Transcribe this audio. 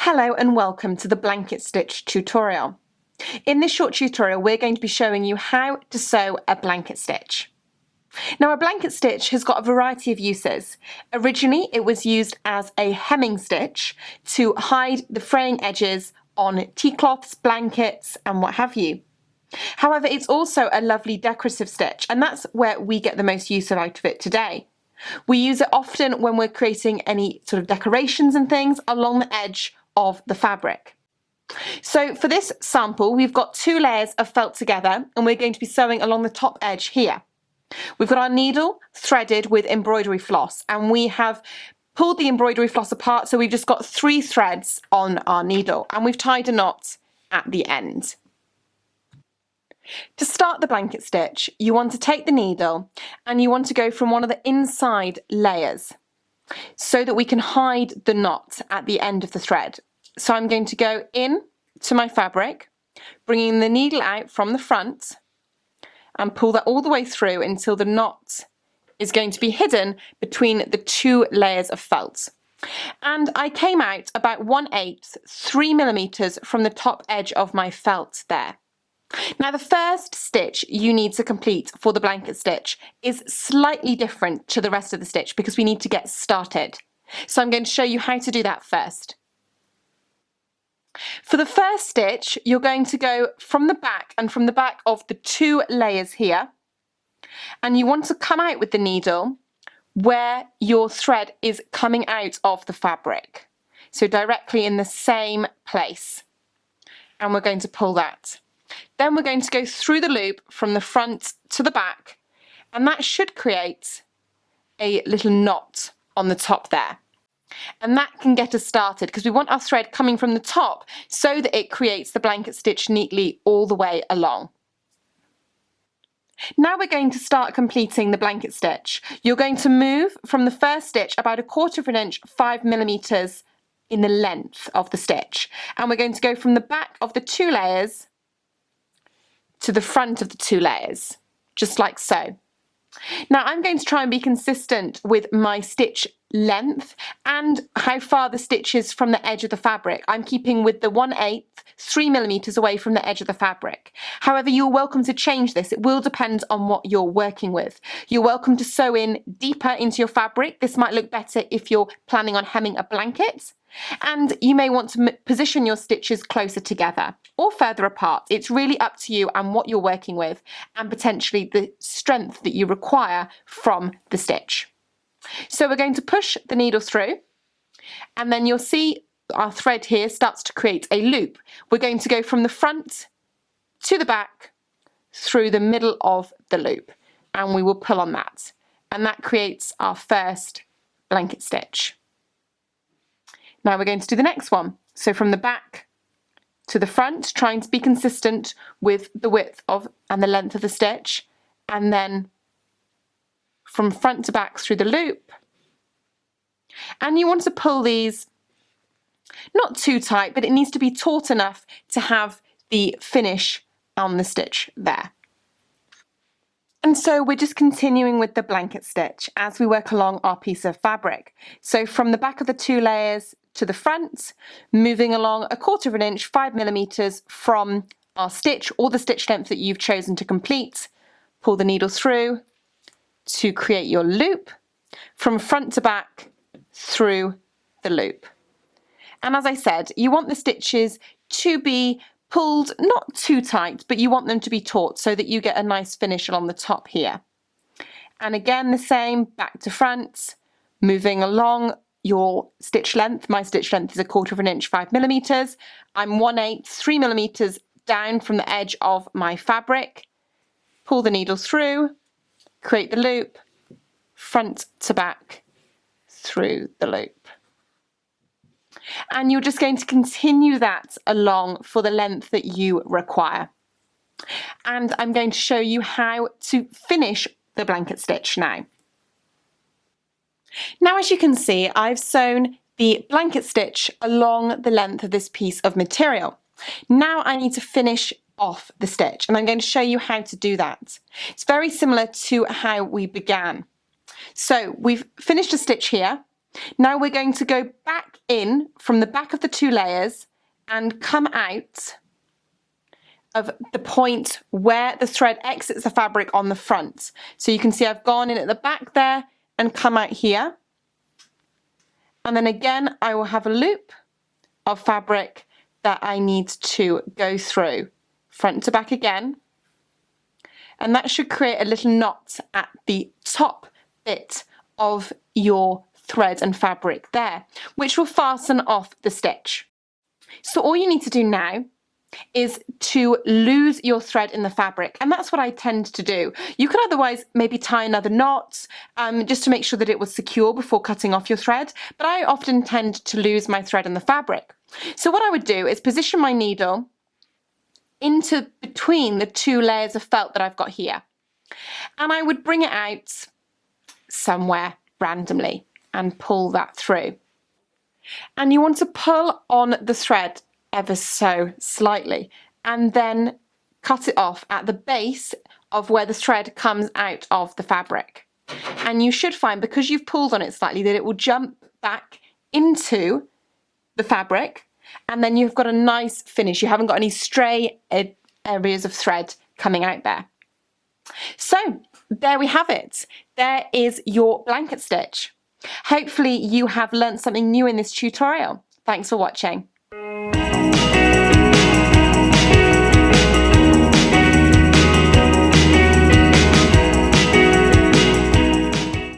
Hello and welcome to the blanket stitch tutorial. In this short tutorial we're going to be showing you how to sew a blanket stitch. Now a blanket stitch has got a variety of uses. Originally it was used as a hemming stitch to hide the fraying edges on tea cloths, blankets and what have you. However, it's also a lovely decorative stitch and that's where we get the most use out of it today. We use it often when we're creating any sort of decorations and things along the edge of the fabric. So for this sample, we've got 2 layers of felt together and we're going to be sewing along the top edge here. We've got our needle threaded with embroidery floss and we have pulled the embroidery floss apart, so we've just got 3 threads on our needle and we've tied a knot at the end. To start the blanket stitch, you want to take the needle and you want to go from one of the inside layers so that we can hide the knot at the end of the thread. So I'm going to go in to my fabric, bringing the needle out from the front and pull that all the way through until the knot is going to be hidden between the 2 layers of felt. And I came out about 1/8, 3mm from the top edge of my felt there. Now the first stitch you need to complete for the blanket stitch is slightly different to the rest of the stitch because we need to get started. So I'm going to show you how to do that first. For the first stitch, you're going to go from the back and from the back of the 2 layers here, and you want to come out with the needle where your thread is coming out of the fabric. So directly in the same place, and we're going to pull that. Then we're going to go through the loop from the front to the back, and that should create a little knot on the top there. And that can get us started because we want our thread coming from the top so that it creates the blanket stitch neatly all the way along. Now we're going to start completing the blanket stitch. You're going to move from the first stitch about 1/4 inch, 5mm in the length of the stitch. And we're going to go from the back of the 2 layers to the front of the 2 layers, just like so. Now I'm going to try and be consistent with my stitch length and how far the stitch is from the edge of the fabric. I'm keeping with the 1/8, 3mm away from the edge of the fabric. However, you're welcome to change this. It will depend on what you're working with. You're welcome to sew in deeper into your fabric. This might look better if you're planning on hemming a blanket. And you may want to position your stitches closer together or further apart. It's really up to you and what you're working with and potentially the strength that you require from the stitch. So we're going to push the needle through and then you'll see our thread here starts to create a loop. We're going to go from the front to the back through the middle of the loop and we will pull on that, and that creates our first blanket stitch. Now we're going to do the next one. So from the back to the front, trying to be consistent with the width of and the length of the stitch, and then from front to back through the loop. And you want to pull these not too tight, but it needs to be taut enough to have the finish on the stitch there. And so we're just continuing with the blanket stitch as we work along our piece of fabric. So from the back of the 2 layers to the front, moving along 1/4 inch, 5mm from our stitch or the stitch length that you've chosen to complete. Pull the needle through to create your loop from front to back through the loop. And as I said, you want the stitches to be pulled not too tight, but you want them to be taut so that you get a nice finish along the top here. And again the same, back to front, moving along your stitch length. My stitch length is 1/4 inch, 5mm. I'm 1/8, 3mm down from the edge of my fabric. Pull the needle through, create the loop, front to back through the loop. And you're just going to continue that along for the length that you require. And I'm going to show you how to finish the blanket stitch now. Now as you can see, I've sewn the blanket stitch along the length of this piece of material. Now I need to finish off the stitch and I'm going to show you how to do that. It's very similar to how we began. So we've finished a stitch here Now we're going to go back in from the back of the 2 layers and come out of the point where the thread exits the fabric on the front. So you can see I've gone in at the back there and come out here. And then again, I will have a loop of fabric that I need to go through, front to back again. And that should create a little knot at the top bit of your thread and fabric there, which will fasten off the stitch. So all you need to do now is to lose your thread in the fabric, and that's what I tend to do. You could otherwise maybe tie another knot just to make sure that it was secure before cutting off your thread, but I often tend to lose my thread in the fabric. So what I would do is position my needle into between the 2 layers of felt that I've got here, and I would bring it out somewhere randomly and pull that through. And you want to pull on the thread ever so slightly and then cut it off at the base of where the thread comes out of the fabric. And you should find, because you've pulled on it slightly, that it will jump back into the fabric, and then you've got a nice finish. You haven't got any stray areas of thread coming out there. So there we have it. There is your blanket stitch. Hopefully you have learnt something new in this tutorial. Thanks for watching.